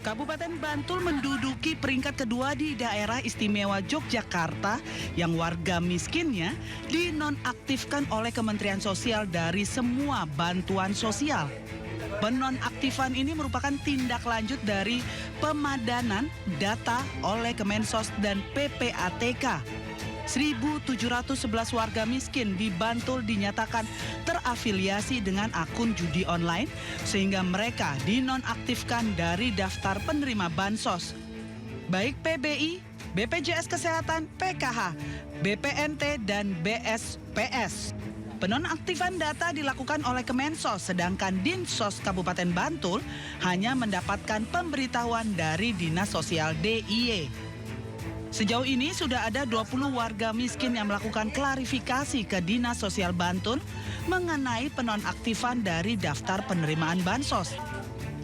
Kabupaten Bantul menduduki peringkat kedua di daerah istimewa Yogyakarta yang warga miskinnya dinonaktifkan oleh Kementerian Sosial dari semua bantuan sosial. Penonaktifan ini merupakan tindak lanjut dari pemadanan data oleh Kemensos dan PPATK. 1.711 warga miskin di Bantul dinyatakan terafiliasi dengan akun judi online sehingga mereka dinonaktifkan dari daftar penerima bansos. Baik PBI, BPJS Kesehatan, PKH, BPNT, dan BSPS. Penonaktifan data dilakukan oleh Kemensos, sedangkan Dinsos Kabupaten Bantul hanya mendapatkan pemberitahuan dari Dinas Sosial DIY. Sejauh ini sudah ada 20 warga miskin yang melakukan klarifikasi ke Dinas Sosial Bantul mengenai penonaktifan dari daftar penerimaan bansos.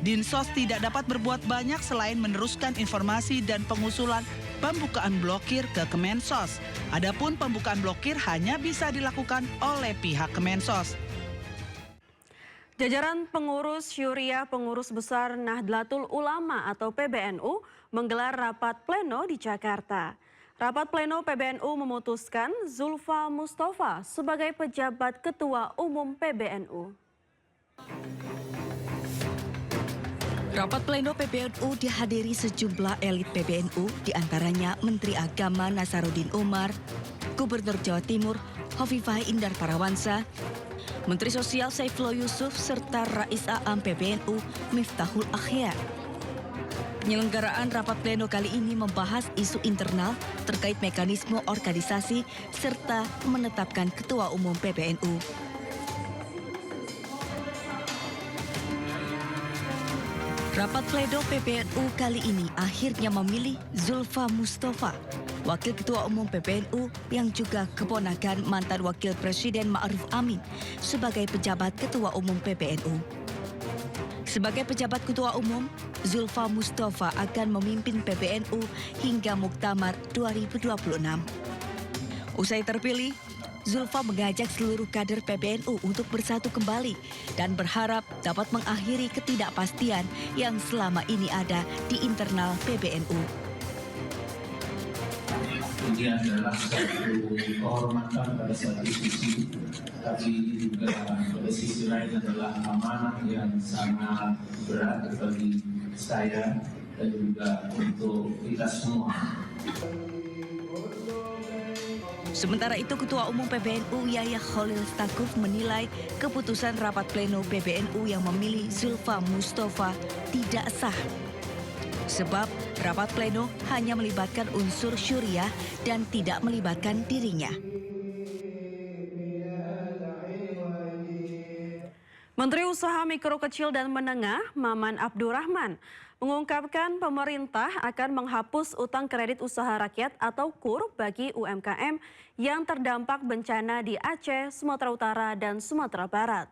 Dinsos tidak dapat berbuat banyak selain meneruskan informasi dan pengusulan pembukaan blokir ke Kemensos. Adapun pembukaan blokir hanya bisa dilakukan oleh pihak Kemensos. Jajaran pengurus Syuriah Pengurus Besar Nahdlatul Ulama atau PBNU menggelar rapat pleno di Jakarta. Rapat pleno PBNU memutuskan Zulfa Mustafa sebagai pejabat Ketua Umum PBNU. Rapat pleno PBNU dihadiri sejumlah elit PBNU, diantaranya Menteri Agama Nasaruddin Umar, Gubernur Jawa Timur Hovifah Indar Parawansa, Menteri Sosial Saifullah Yusuf, serta Rais Am PBNU Miftahul Akhyar. Penyelenggaraan rapat pleno kali ini membahas isu internal terkait mekanisme organisasi serta menetapkan Ketua Umum PBNU. Rapat pleno PBNU kali ini akhirnya memilih Zulfa Mustafa, Wakil Ketua Umum PBNU yang juga keponakan mantan Wakil Presiden Ma'ruf Amin sebagai pejabat Ketua Umum PBNU. Sebagai pejabat Ketua Umum, Zulfa Mustafa akan memimpin PBNU hingga Muktamar 2026. Usai terpilih, Zulfa mengajak seluruh kader PBNU untuk bersatu kembali dan berharap dapat mengakhiri ketidakpastian yang selama ini ada di internal PBNU. Ini adalah satu kehormatan pada saat diskusi, tapi juga pada sisi lain adalah amanah yang sangat berat bagi saya dan juga untuk kita semua. Sementara itu, Ketua Umum PBNU Yahya Khalil Stakuf menilai keputusan rapat pleno PBNU yang memilih Zulfa Mustafa tidak sah. Sebab rapat pleno hanya melibatkan unsur Syuriah dan tidak melibatkan dirinya. Menteri Usaha Mikro Kecil dan Menengah Maman Abdurrahman mengungkapkan pemerintah akan menghapus utang kredit usaha rakyat atau KUR bagi UMKM yang terdampak bencana di Aceh, Sumatera Utara, dan Sumatera Barat.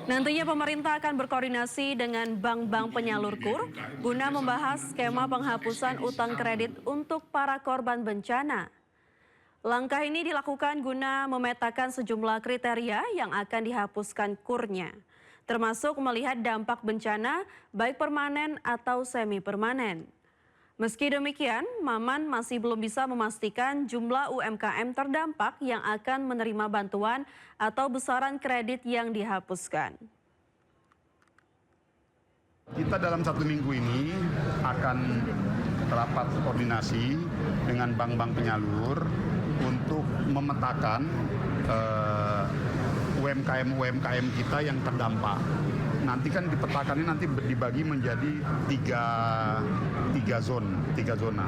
Nantinya pemerintah akan berkoordinasi dengan bank-bank penyalur KUR guna membahas skema penghapusan utang kredit untuk para korban bencana. Langkah ini dilakukan guna memetakan sejumlah kriteria yang akan dihapuskan KUR-nya, termasuk melihat dampak bencana baik permanen atau semi-permanen. Meski demikian, Maman masih belum bisa memastikan jumlah UMKM terdampak yang akan menerima bantuan atau besaran kredit yang dihapuskan. Kita dalam 1 minggu ini akan rapat koordinasi dengan bank-bank penyalur untuk memetakan UMKM kita yang terdampak. Nanti kan dipetakannya nanti dibagi menjadi tiga zona.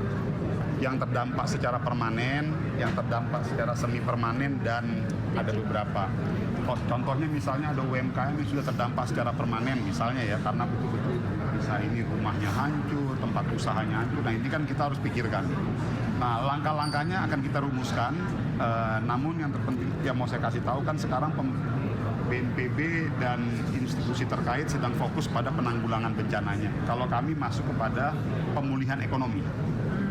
Yang terdampak secara permanen, yang terdampak secara semi permanen, dan ada beberapa. Contohnya misalnya ada UMKM yang sudah terdampak secara permanen misalnya ya, karena betul-betul bisa ini rumahnya hancur, tempat usahanya hancur. Nah ini kan kita harus pikirkan. Nah langkah-langkahnya akan kita rumuskan. Namun yang terpenting yang mau saya kasih tahu kan sekarang BNPB dan institusi terkait sedang fokus pada penanggulangan bencananya. Kalau kami masuk kepada pemulihan ekonomi.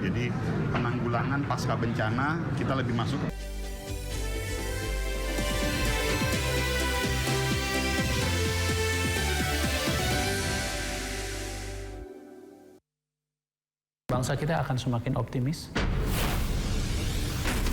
Jadi penanggulangan pasca bencana kita lebih masuk Bangsa kita akan semakin optimis.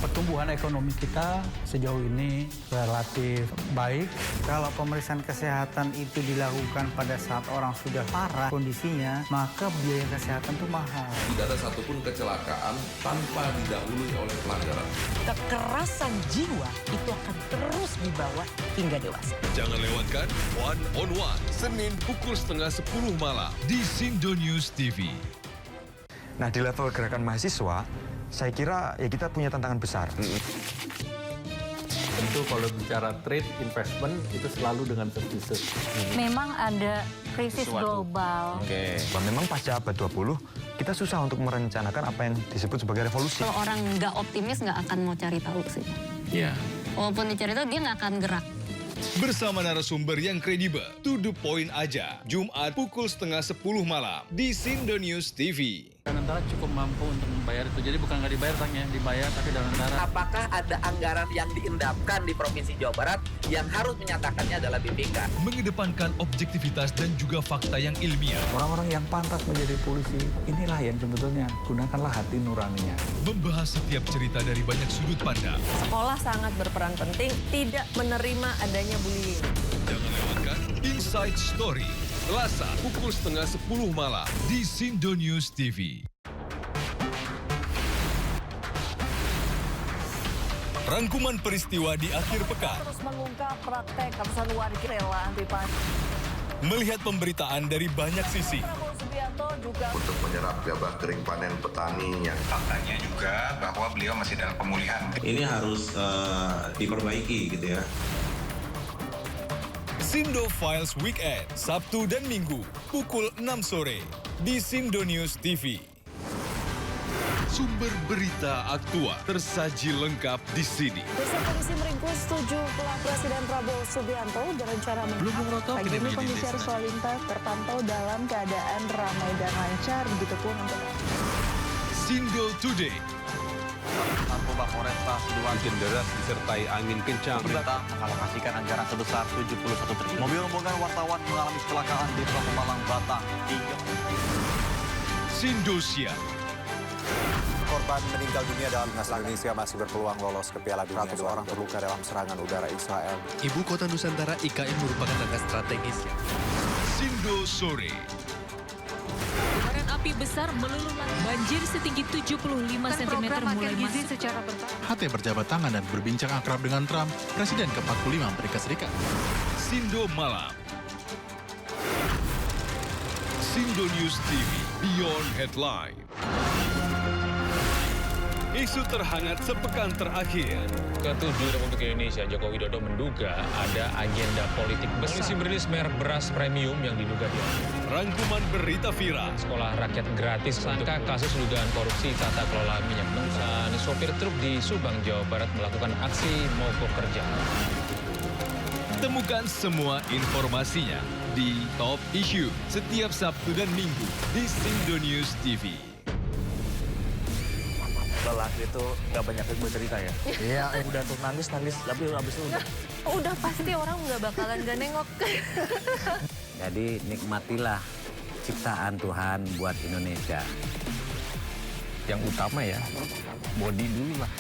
Pertumbuhan ekonomi kita sejauh ini relatif baik. Kalau pemeriksaan kesehatan itu dilakukan pada saat orang sudah parah kondisinya, maka biaya kesehatan itu mahal. Tidak ada satupun kecelakaan tanpa didahului oleh pelanggaran. Kekerasan jiwa itu akan terus dibawa hingga dewasa. Jangan lewatkan One on One, Senin pukul 9:30 malam di Sindo News TV. Nah, di level gerakan mahasiswa, saya kira ya kita punya tantangan besar. Tentu kalau bicara trade investment itu selalu dengan services. Memang ada krisis global. Memang pasca abad 20, kita susah untuk merencanakan apa yang disebut sebagai revolusi. Kalau orang nggak optimis nggak akan mau cari tahu sih. Ya. Walaupun dicari tahu dia nggak akan gerak. Bersama narasumber yang kredibel, to the point aja. Jumat pukul 9:30 malam di Sindo News TV. Danantara cukup mampu untuk membayar itu. Jadi bukan nggak dibayar tangnya, dibayar tapi Danantara. Apakah ada anggaran yang diendapkan di Provinsi Jawa Barat yang harus menyatakannya adalah BPK? Mengedepankan objektivitas dan juga fakta yang ilmiah. Orang-orang yang pantas menjadi polisi, inilah yang sebetulnya gunakanlah hati nuraninya. Membahas setiap cerita dari banyak sudut pandang. Sekolah sangat berperan penting, tidak menerima adanya bullying. Jangan lewatkan Inside Story. Selasa pukul 9:30 malam di Sindo News TV. Rangkuman peristiwa di akhir pekan. Terus mengungkap praktek ratusan warga rela anti pajak. Melihat pemberitaan dari banyak sisi. Prabowo Subianto juga Untuk menyerap gabah kering panen petaninya. Faktanya juga bahwa beliau masih dalam pemulihan. Ini harus diperbaiki gitu ya. Sindo Files Weekend, Sabtu dan Minggu, pukul 6 sore, di Sindo News TV. Sumber berita aktual tersaji lengkap di sini. Desa polisi meringkus 7 pelak Presiden Prabowo Subianto berencana menangkap. Pagi ini kondisi arus lalu lintas terpantau dalam keadaan ramai dan lancar, begitupun untuk Sindo Today. Narkoba Polresta Sidoarjo hujan deras disertai angin kencang. Pemerintah mengalokasikan anggaran sebesar 71 triliun. Mobil rombongan wartawan mengalami kecelakaan di Tol Pemalang, Batang. Sindo Siang. Korban meninggal dunia dalam Timnas Indonesia masih berpeluang lolos ke Piala Dunia. 100 orang terluka dalam serangan udara Israel. Ibu kota Nusantara IKN merupakan langkah strategis. Sindo Sore. Kobaran api besar meluluh lantai. Banjir setinggi 75 cm mulai masuk. Secara bertahap. HT berjabat tangan dan berbincang akrab dengan Trump, Presiden ke-45 Amerika Serikat. Sindo Malam. Sindo News TV, Beyond Headline. Isu terhangat sepekan terakhir. Ke-7 Republik Indonesia, Joko Widodo menduga ada agenda politik besar. Polisi merilis merek beras premium yang diduga dia. Rangkuman berita viral. Sekolah rakyat gratis sangka kasus dugaan korupsi tata kelola minyak dan sopir truk di Subang, Jawa Barat melakukan aksi mogok kerja. Temukan semua informasinya di Top Issue setiap Sabtu dan Minggu di Sindo News TV. Lelaki itu nggak banyak yang bercerita ya. Iya, udah tuh nangis, tapi abis itu udah pasti orang nggak bakalan gak nengok. Jadi nikmatilah ciptaan Tuhan buat Indonesia. Yang utama ya, body dulu lah.